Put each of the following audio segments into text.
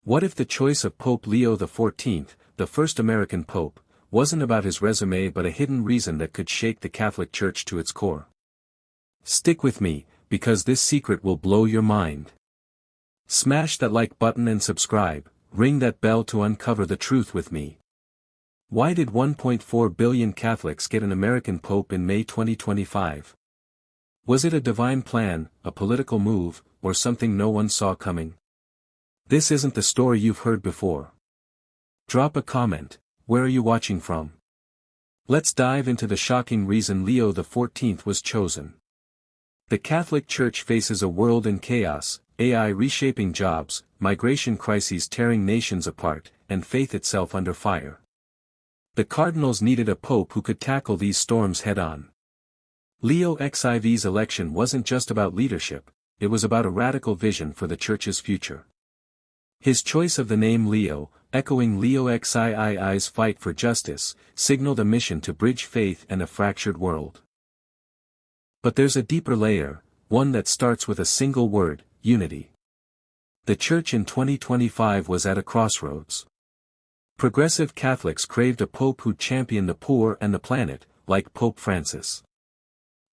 What if the choice of Pope Leo XIV, the first American pope, wasn't about his resume but a hidden reason that could shake the Catholic Church to its core? Stick with me, because this secret will blow your mind. Smash that like button and subscribe, ring that bell to uncover the truth with me. Why did 1.4 billion Catholics get an American pope in May 2025? Was it a divine plan, a political move, or something no one saw coming? This isn't the story you've heard before. Drop a comment, where are you watching from? Let's dive into the shocking reason Leo XIV was chosen. The Catholic Church faces a world in chaos, AI reshaping jobs, migration crises tearing nations apart, and faith itself under fire. The cardinals needed a pope who could tackle these storms head-on. Leo XIV's election wasn't just about leadership, it was about a radical vision for the Church's future. His choice of the name Leo, echoing Leo XII's fight for justice, signaled a mission to bridge faith and a fractured world. But there's a deeper layer, one that starts with a single word: unity. The Church in 2025 was at a crossroads. Progressive Catholics craved a pope who'd champion the poor and the planet, like Pope Francis.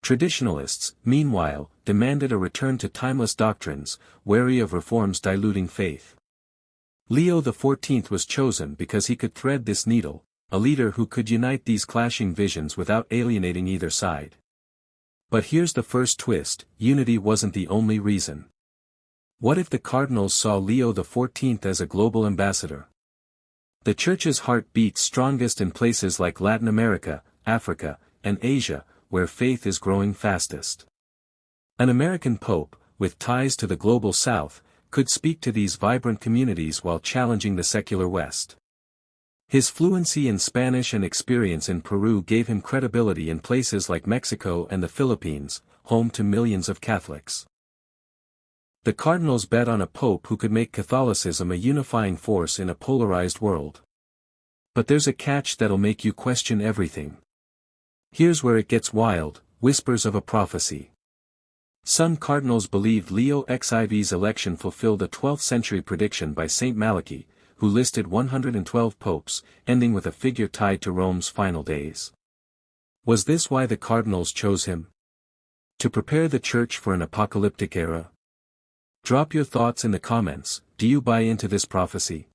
Traditionalists, meanwhile, demanded a return to timeless doctrines, wary of reforms diluting faith. Leo XIV was chosen because he could thread this needle, a leader who could unite these clashing visions without alienating either side. But here's the first twist: unity wasn't the only reason. What if the cardinals saw Leo XIV as a global ambassador? The Church's heart beats strongest in places like Latin America, Africa, and Asia, where faith is growing fastest. An American pope, with ties to the global South, could speak to these vibrant communities while challenging the secular West. His fluency in Spanish and experience in Peru gave him credibility in places like Mexico and the Philippines, home to millions of Catholics. The cardinals bet on a pope who could make Catholicism a unifying force in a polarized world. But there's a catch that'll make you question everything. Here's where it gets wild: whispers of a prophecy. Some cardinals believed Leo XIV's election fulfilled a 12th century prediction by Saint Malachy, who listed 112 popes, ending with a figure tied to Rome's final days. Was this why the cardinals chose him? To prepare the Church for an apocalyptic era? Drop your thoughts in the comments. Do you buy into this prophecy?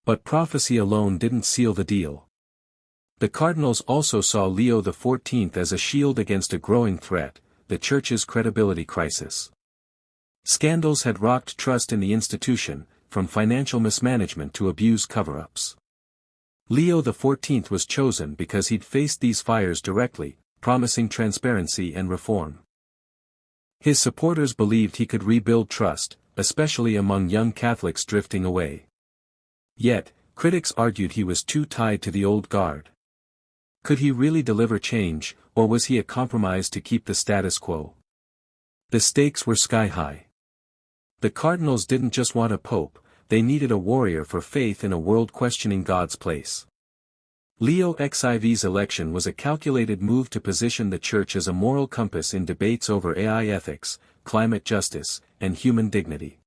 But prophecy alone didn't seal the deal. The cardinals also saw Leo XIV as a shield against a growing threat: the Church's credibility crisis. Scandals had rocked trust in the institution, from financial mismanagement to abuse cover-ups. Leo XIV was chosen because he'd faced these fires directly, promising transparency and reform. His supporters believed he could rebuild trust, especially among young Catholics drifting away. Yet, critics argued he was too tied to the old guard. Could he really deliver change, or was he a compromise to keep the status quo? The stakes were sky-high. The cardinals didn't just want a pope, they needed a warrior for faith in a world questioning God's place. Leo XIV's election was a calculated move to position the Church as a moral compass in debates over AI ethics, climate justice, and human dignity.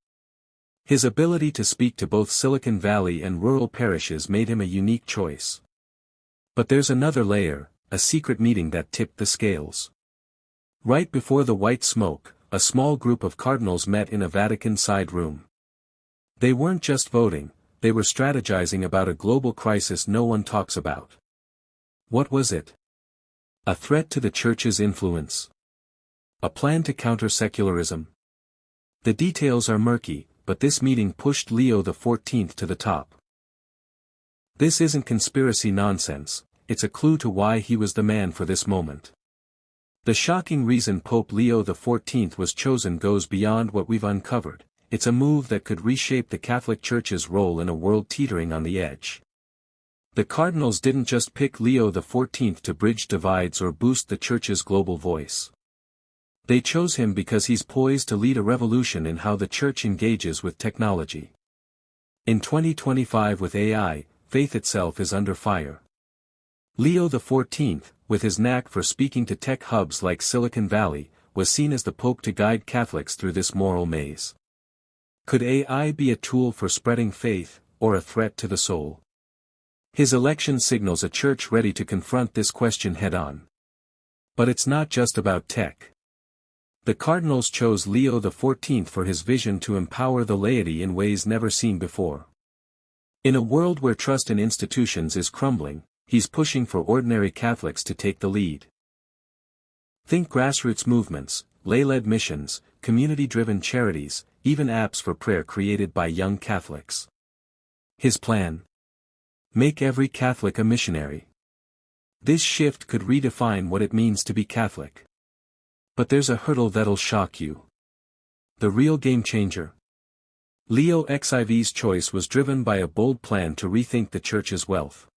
His ability to speak to both Silicon Valley and rural parishes made him a unique choice. But there's another layer, a secret meeting that tipped the scales. Right before the white smoke, a small group of cardinals met in a Vatican side room. They weren't just voting, they were strategizing about a global crisis no one talks about. What was it? A threat to the Church's influence? A plan to counter secularism? The details are murky, but this meeting pushed Leo XIV to the top. This isn't conspiracy nonsense, it's a clue to why he was the man for this moment. The shocking reason Pope Leo XIV was chosen goes beyond what we've uncovered. It's a move that could reshape the Catholic Church's role in a world teetering on the edge. The cardinals didn't just pick Leo XIV to bridge divides or boost the Church's global voice. They chose him because he's poised to lead a revolution in how the Church engages with technology. In 2025, with AI, faith itself is under fire. Leo XIV, with his knack for speaking to tech hubs like Silicon Valley, was seen as the Pope to guide Catholics through this moral maze. Could AI be a tool for spreading faith, or a threat to the soul? His election signals a church ready to confront this question head-on. But it's not just about tech. The cardinals chose Leo XIV for his vision to empower the laity in ways never seen before. In a world where trust in institutions is crumbling, he's pushing for ordinary Catholics to take the lead. Think grassroots movements, lay-led missions, community-driven charities, even apps for prayer created by young Catholics. His plan? Make every Catholic a missionary. This shift could redefine what it means to be Catholic. But there's a hurdle that'll shock you. The real game changer. Leo XIV's choice was driven by a bold plan to rethink the Church's wealth.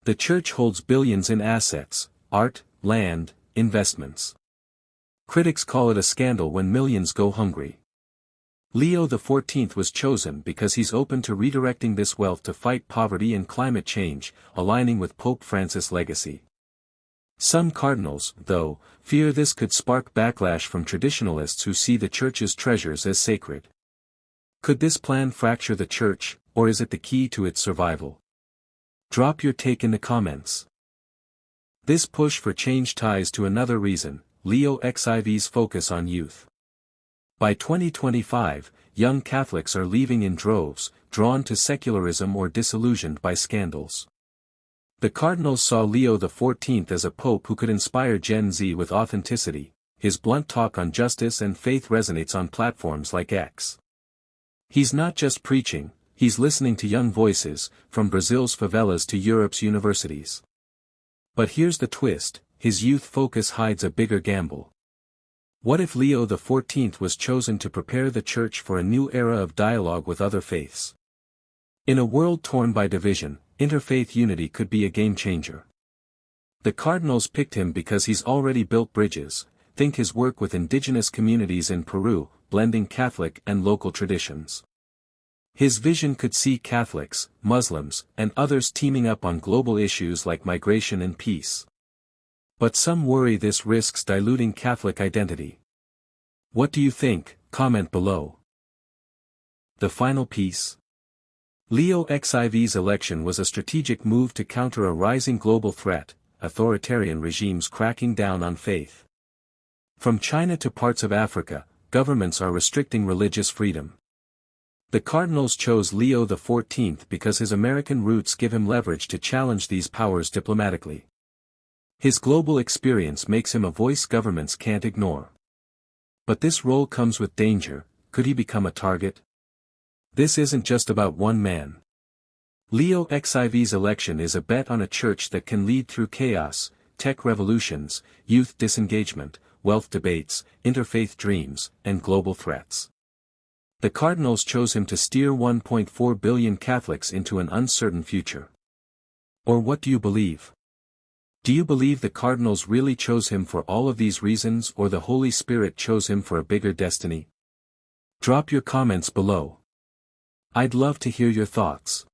The Church holds billions in assets, art, land, investments. Critics call it a scandal when millions go hungry. Leo XIV was chosen because he's open to redirecting this wealth to fight poverty and climate change, aligning with Pope Francis' legacy. Some cardinals, though, fear this could spark backlash from traditionalists who see the Church's treasures as sacred. Could this plan fracture the Church, or is it the key to its survival? Drop your take in the comments. This push for change ties to another reason, Leo XIV's focus on youth. By 2025, young Catholics are leaving in droves, drawn to secularism or disillusioned by scandals. The cardinals saw Leo XIV as a pope who could inspire Gen Z with authenticity. His blunt talk on justice and faith resonates on platforms like X. He's not just preaching, he's listening to young voices, from Brazil's favelas to Europe's universities. But here's the twist, his youth focus hides a bigger gamble. What if Leo XIV was chosen to prepare the Church for a new era of dialogue with other faiths? In a world torn by division, interfaith unity could be a game-changer. The cardinals picked him because he's already built bridges. Think his work with indigenous communities in Peru, blending Catholic and local traditions. His vision could see Catholics, Muslims, and others teaming up on global issues like migration and peace. But some worry this risks diluting Catholic identity. What do you think? Comment below. The final piece. Leo XIV's election was a strategic move to counter a rising global threat, authoritarian regimes cracking down on faith. From China to parts of Africa, governments are restricting religious freedom. The cardinals chose Leo XIV because his American roots give him leverage to challenge these powers diplomatically. His global experience makes him a voice governments can't ignore. But this role comes with danger. Could he become a target? This isn't just about one man. Leo XIV's election is a bet on a church that can lead through chaos, tech revolutions, youth disengagement, wealth debates, interfaith dreams, and global threats. The cardinals chose him to steer 1.4 billion Catholics into an uncertain future. Or what do you believe? Do you believe the cardinals really chose him for all of these reasons, or the Holy Spirit chose him for a bigger destiny? Drop your comments below. I'd love to hear your thoughts.